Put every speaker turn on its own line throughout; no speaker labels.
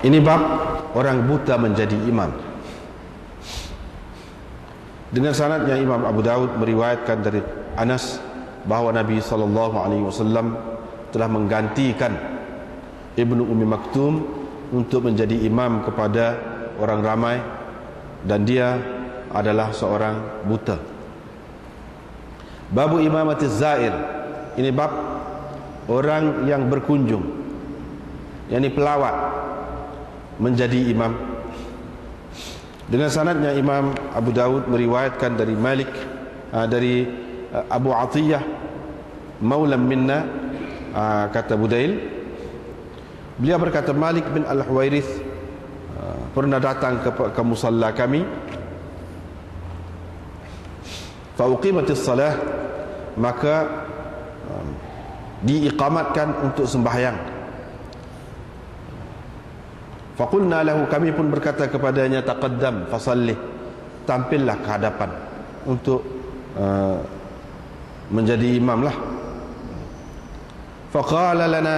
Ini bab orang buta menjadi imam. Dengan sanadnya Imam Abu Daud meriwayatkan dari Anas bahawa Nabi SAW telah menggantikan Ibnu Ummi Maktum untuk menjadi imam kepada orang ramai, dan dia adalah seorang buta. Babu imamati zair. Ini bab orang yang berkunjung, yakni pelawat, menjadi imam. Dengan sanadnya Imam Abu Daud meriwayatkan dari Malik, dari Abu Atiyah Maulam minna, kata Budail, beliau berkata, Malik bin Al-Huwairith pernah datang ke musalla kami, fa uqimatis salah, maka diiqamatkan untuk sembahyang. Faqulna lahu, kami pun berkata kepadanya, taqaddam fasalli, tampillah ke hadapan untuk menjadi imam lah. Faqala lana,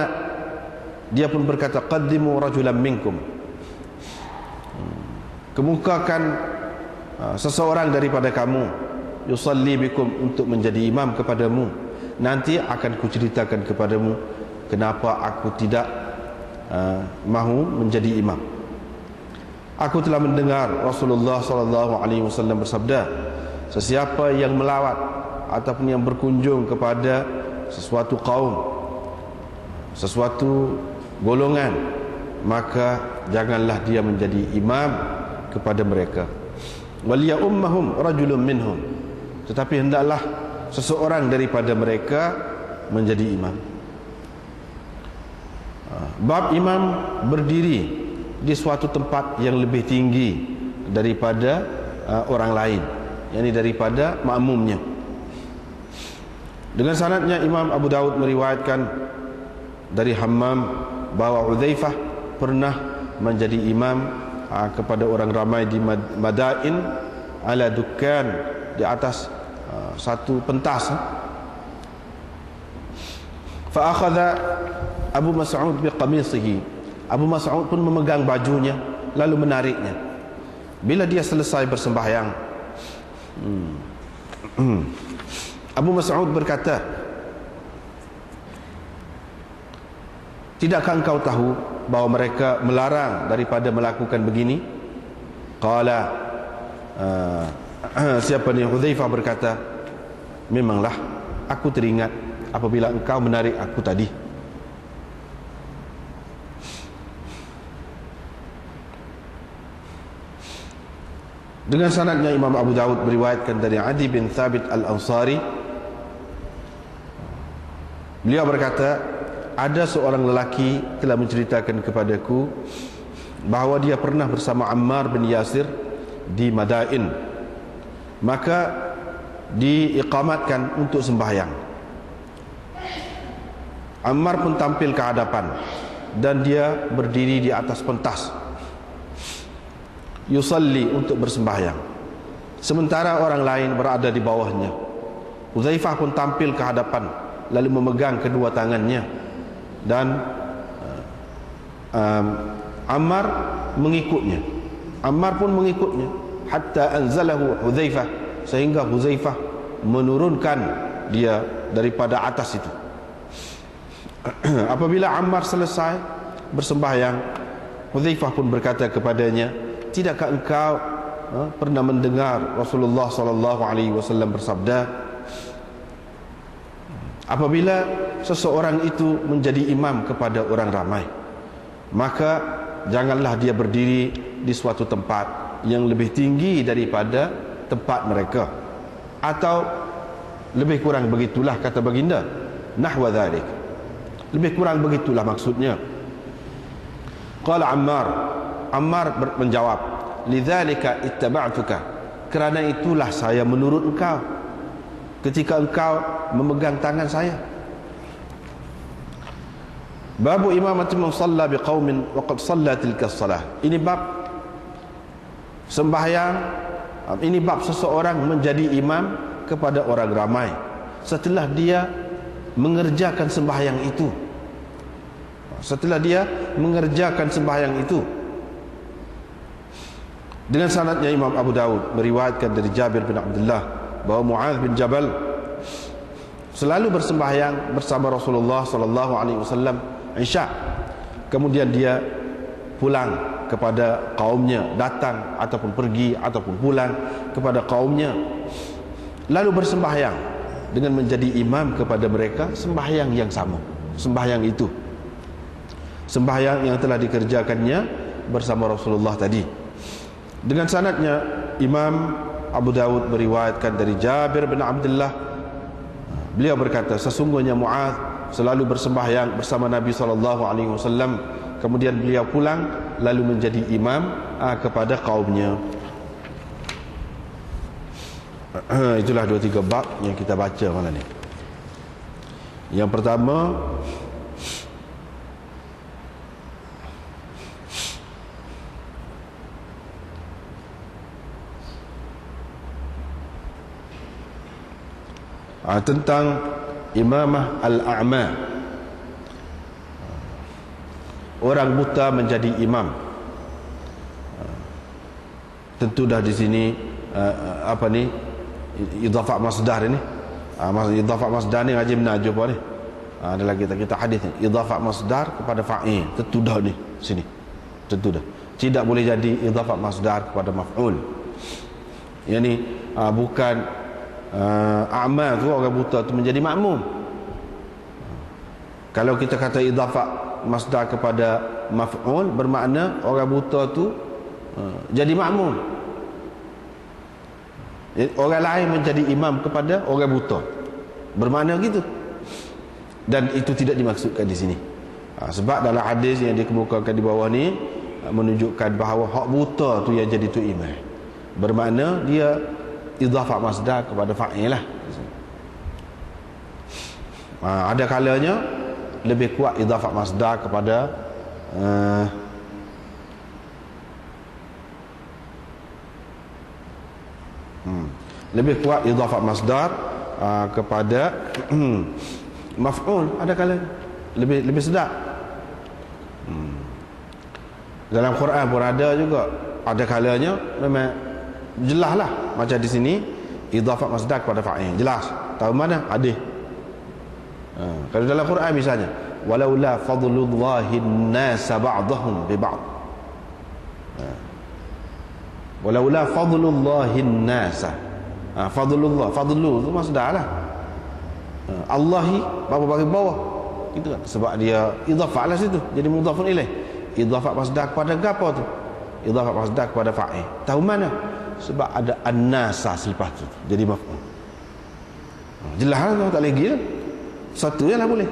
dia pun berkata, qaddimu rajulan minkum, kemukakan seseorang daripada kamu, yusalli bikum, untuk menjadi imam kepadamu. Nanti akan kuceritakan kepadamu kenapa aku tidak mahu menjadi imam. Aku telah mendengar Rasulullah SAW bersabda, sesiapa yang melawat ataupun yang berkunjung kepada sesuatu kaum, sesuatu golongan, maka janganlah dia menjadi imam kepada mereka. Waliya ummahum rajulun minhum, tetapi hendaklah seseorang daripada mereka menjadi imam. Bab imam berdiri di suatu tempat yang lebih tinggi daripada orang lain, yakni daripada makmumnya. Dengan sanadnya Imam Abu Daud meriwayatkan dari Hammam bahawa Hudzaifah pernah menjadi imam kepada orang ramai di Madain ala dukkan, di atas satu pentas. Fa akhadha Abu Mas'ud biqamisihi, Abu Mas'ud pun memegang bajunya lalu menariknya. Bila dia selesai bersembahyang, Abu Mas'ud berkata, tidakkah engkau tahu bahawa mereka melarang daripada melakukan begini? Qala, siapa ni? Hudzaifah berkata, memanglah aku teringat apabila engkau menarik aku tadi. Dengan sanadnya Imam Abu Daud meriwayatkan dari Adi bin Thabit Al-Ansari, beliau berkata, ada seorang lelaki telah menceritakan kepadaku bahawa dia pernah bersama Ammar bin Yasir di Madain, maka diiqamatkan untuk sembahyang. Ammar pun tampil ke hadapan dan dia berdiri di atas pentas, yusalli, untuk bersembahyang, sementara orang lain berada di bawahnya. Hudzaifah pun tampil ke hadapan lalu memegang kedua tangannya, dan Ammar mengikutnya. Ammar pun mengikutnya hatta anzalahu Hudzaifah, sehingga Hudzaifah menurunkan dia daripada atas itu. Apabila Ammar selesai bersembahyang, Hudzaifah pun berkata kepadanya, tidakkah engkau pernah mendengar Rasulullah SAW bersabda, apabila seseorang itu menjadi imam kepada orang ramai, maka janganlah dia berdiri di suatu tempat yang lebih tinggi daripada tempat mereka, atau lebih kurang begitulah, kata baginda, nahwa dhalik, lebih kurang begitulah maksudnya. Qala Ammar menjawab, lidzalika ittaba'tuka, kerana itulah saya menurut engkau ketika engkau memegang tangan saya. Babu imamati man shalla biqaumin wa qad shalla tilka shalah. Ini bab sembahyang, ini bab seseorang menjadi imam kepada orang ramai setelah dia mengerjakan sembahyang itu. setelah dia mengerjakan sembahyang itu. Dengan sanadnya Imam Abu Daud meriwayatkan dari Jabir bin Abdullah bahawa Mu'adz bin Jabal selalu bersembahyang bersama Rasulullah sallallahu alaihi wasallam Isya. Kemudian dia pulang kepada kaumnya, datang ataupun pergi ataupun pulang kepada kaumnya, lalu bersembahyang dengan menjadi imam kepada mereka sembahyang yang sama. Sembahyang itu, sembahyang yang telah dikerjakannya bersama Rasulullah tadi. Dengan sanadnya Imam Abu Dawud meriwayatkan dari Jabir bin Abdullah, beliau berkata, sesungguhnya Mu'adz selalu bersembahyang bersama Nabi SAW, kemudian beliau pulang lalu menjadi imam kepada kaumnya. Itulah 2-3 bab yang kita baca malam ni. Yang pertama, tentang imamah al-a'ma, orang buta menjadi imam. Tentu dah di sini apa ni, idhafah masdar ini, idhafah masdar ni ngaji menaju apa ni, ada lagi kita hadis ni, idhafah masdar kepada fa'il. Tentu dah ni sini, tentu dah tidak boleh jadi idhafah masdar kepada maf'ul. Yang ni bukan a'ma tu orang buta tu menjadi makmum. Kalau kita kata idhafah masdar kepada maf'ul, bermakna orang buta tu jadi makmum. Orang lain menjadi imam kepada orang buta, bermakna gitu. Dan itu tidak dimaksudkan di sini. Sebab dalam hadis yang dikemukakan di bawah ni menunjukkan bahawa hak buta tu yang jadi tu imam, bermakna dia idhafah masdar kepada fa'il lah. Ada kalanya lebih kuat idhafah masdar kepada lebih kuat idhafah masdar kepada maf'ul. Ada kalanya lebih sedap. Dalam Quran pun ada juga, ada kalanya memang jelas lah, macam di sini idhafah masdar kepada fa'il, jelas tahu mana ada. Kalau dalam Quran misalnya, walaula fadlullahi an-nas ba'dahum bi ba'd, walaula fadlullahi an-nas, fadlullah, fadlu tu masdar lah, Allahi bagi bawah gitu kan, sebab dia idhafah lah situ jadi mudhafun ilaih. Idhafah masdar kepada apa tu? Idhafah masdar kepada fa'il. Tahu mana? Sebab ada an-nasa selepas tu jadi maf'ul. Jelas lah, tak lagi lah. Satu je lah boleh.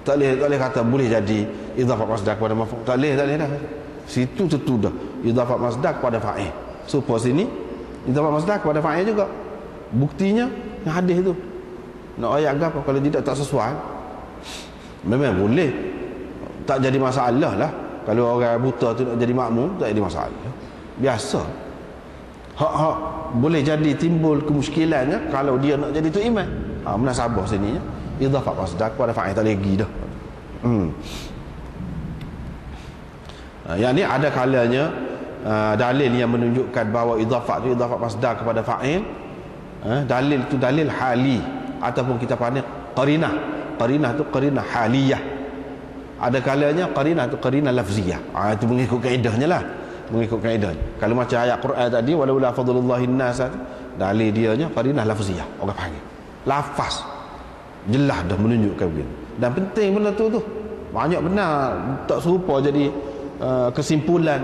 Tak boleh kata boleh jadi idhafah masdar kepada maf'ul. Tak boleh dah. Situ tentu dah idhafah masdar kepada fa'il. So pas sini idhafah masdar kepada fa'il juga. Buktinya yang hadis tu. Nak ayat apa kalau tidak tak sesuai, memang boleh. Tak jadi masalah lah. Kalau orang buta tu nak jadi makmum, tak jadi masalah. Biasa. Hak boleh jadi timbul kemuskilannya kalau dia nak jadi tu imam. Munasabah sini idhafah masdar kepada fa'il tak lagi dah. Yang ni ada kalanya dalil yang menunjukkan bahawa idhafah tu idhafah masdar kepada fa'il. Dalil tu dalil hali ataupun kita panggil qarinah. Qarinah tu qarinah haliyah. Ada kalanya qarinah tu qarinah lafziyah. Itu mengikut kaedahnya lah. Mengikut kaedah. Kalau macam ayat Quran tadi, walaula fadlullahin nas, dalil dianya qarinah lafziyah, orang panggil lafaz jelas dah menunjukkan begini. Dan penting benda tu banyak benar, tak serupa jadi kesimpulan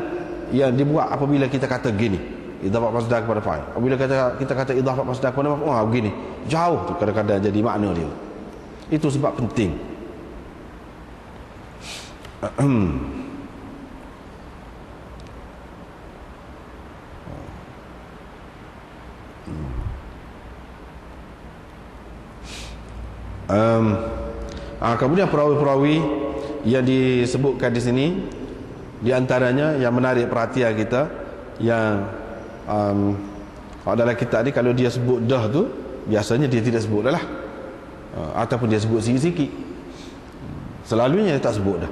yang dibuat apabila kita kata gini idhafah masdar kepada fa'il. Apabila kita kata idhafah masdar kepada maf'ul, begini jauh tu kadang-kadang jadi makna dia. Itu sebab penting. Kemudian perawi-perawi yang disebutkan di sini, di antaranya yang menarik perhatian kita, yang dalam kitab ni kalau dia sebut dah tu biasanya dia tidak sebut dah lah, ataupun dia sebut sikit-sikit. Selalunya dia tak sebut dah.